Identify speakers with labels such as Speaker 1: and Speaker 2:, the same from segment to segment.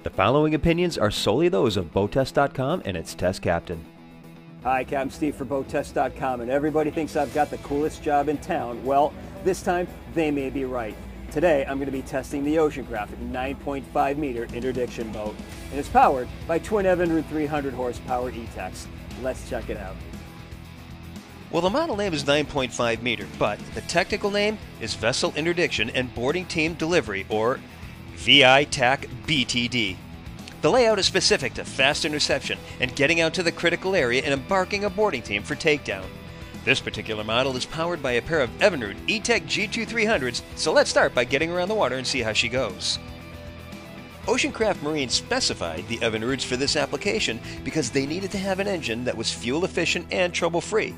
Speaker 1: The following opinions are solely those of BoatTest.com and its test captain.
Speaker 2: Hi, Captain Steve for BoatTest.com, and everybody thinks I've got the coolest job in town. Well, this time they may be right. Today I'm going to be testing the Oceancraft 9.5 meter interdiction boat, and it's powered by twin Evinrude 300 horsepower E-Tex. Let's check it out.
Speaker 3: Well, the model name is 9.5 meter, but the technical name is Vessel Interdiction and Boarding Team Delivery, or VI-TAC BTD. The layout is specific to fast interception and getting out to the critical area and embarking a boarding team for takedown. This particular model is powered by a pair of Evinrude E-Tech G2 300s, so let's start by getting around the water and see how she goes. Oceancraft Marine specified the Evinrudes for this application because they needed to have an engine that was fuel efficient and trouble-free.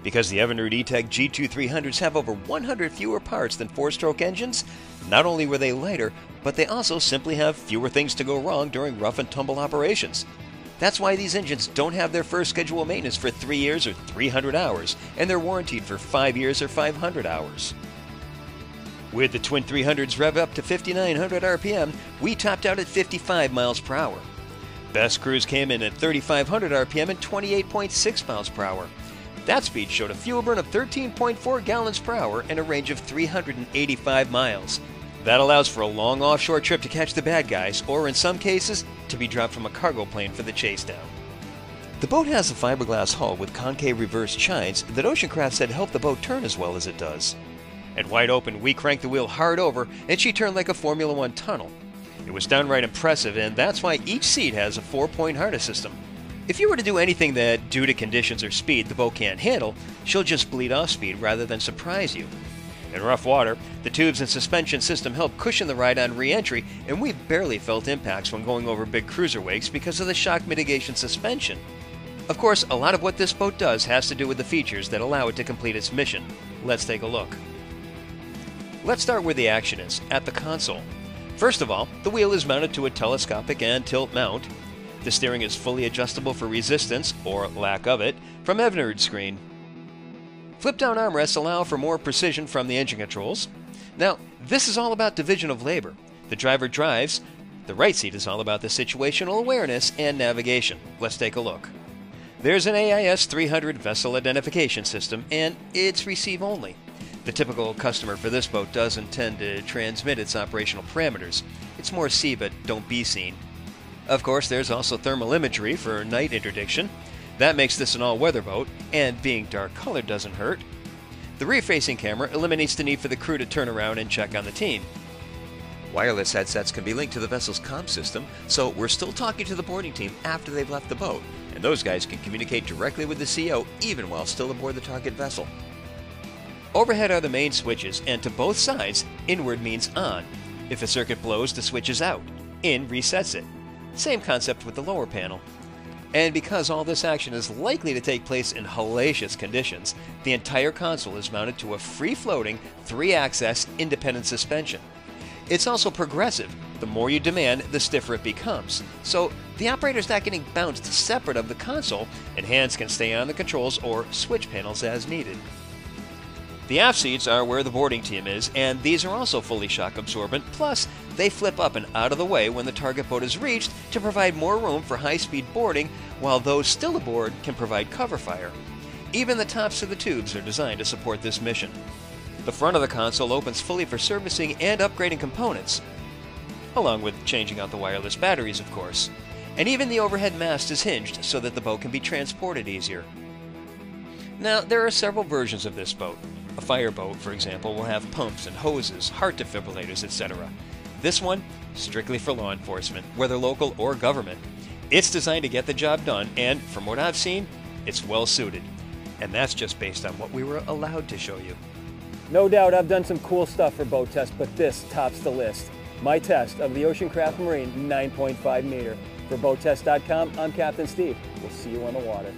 Speaker 3: Because the Evinrude E-Tech G2 300s have over 100 fewer parts than four-stroke engines, not only were they lighter, but they also simply have fewer things to go wrong during rough and tumble operations. That's why these engines don't have their first scheduled maintenance for 3 years or 300 hours, and they're warranted for 5 years or 500 hours. With the twin 300s rev up to 5,900 RPM, we topped out at 55 miles per hour. Best cruise came in at 3,500 RPM and 28.6 miles per hour. That speed showed a fuel burn of 13.4 gallons per hour and a range of 385 miles. That allows for a long offshore trip to catch the bad guys, or in some cases, to be dropped from a cargo plane for the chase down. The boat has a fiberglass hull with concave reverse chines that Oceancraft said help the boat turn as well as it does. At wide open, we cranked the wheel hard over and she turned like a Formula One tunnel. It was downright impressive, and that's why each seat has a 4-point harness system. If you were to do anything that, due to conditions or speed, the boat can't handle, she'll just bleed off speed rather than surprise you. In rough water, the tubes and suspension system help cushion the ride on re-entry, and we barely felt impacts when going over big cruiser wakes because of the shock mitigation suspension. Of course, a lot of what this boat does has to do with the features that allow it to complete its mission. Let's take a look. Let's start where the action is, at the console. First of all, the wheel is mounted to a telescopic and tilt mount. The steering is fully adjustable for resistance, or lack of it, from Evinrude's screen. Flip-down armrests allow for more precision from the engine controls. Now, this is all about division of labor. The driver drives. The right seat is all about the situational awareness and navigation. Let's take a look. There's an AIS 300 vessel identification system, and it's receive only. The typical customer for this boat doesn't tend to transmit its operational parameters. It's more see but don't be seen. Of course, there's also thermal imagery for night interdiction. That makes this an all-weather boat, and being dark colored doesn't hurt. The rear-facing camera eliminates the need for the crew to turn around and check on the team. Wireless headsets can be linked to the vessel's comm system, so we're still talking to the boarding team after they've left the boat, and those guys can communicate directly with the CO even while still aboard the target vessel. Overhead are the main switches, and to both sides, inward means on. If a circuit blows, the switch is out. In resets it. Same concept with the lower panel. And because all this action is likely to take place in hellacious conditions, the entire console is mounted to a free-floating, 3-axis independent suspension. It's also progressive. The more you demand, the stiffer it becomes. So the operator's not getting bounced separate of the console, and hands can stay on the controls or switch panels as needed. The aft seats are where the boarding team is, and these are also fully shock absorbent, plus they flip up and out of the way when the target boat is reached to provide more room for high-speed boarding, while those still aboard can provide cover fire. Even the tops of the tubes are designed to support this mission. The front of the console opens fully for servicing and upgrading components, along with changing out the wireless batteries, of course. And even the overhead mast is hinged so that the boat can be transported easier. Now, there are several versions of this boat. A fireboat, for example, will have pumps and hoses, heart defibrillators, etc. This one, strictly for law enforcement, whether local or government. It's designed to get the job done, and from what I've seen, it's well suited. And that's just based on what we were allowed to show you.
Speaker 2: No doubt I've done some cool stuff for Boat Test, but this tops the list. My test of the Oceancraft Marine 9.5 meter. For BoatTest.com, I'm Captain Steve. We'll see you on the water.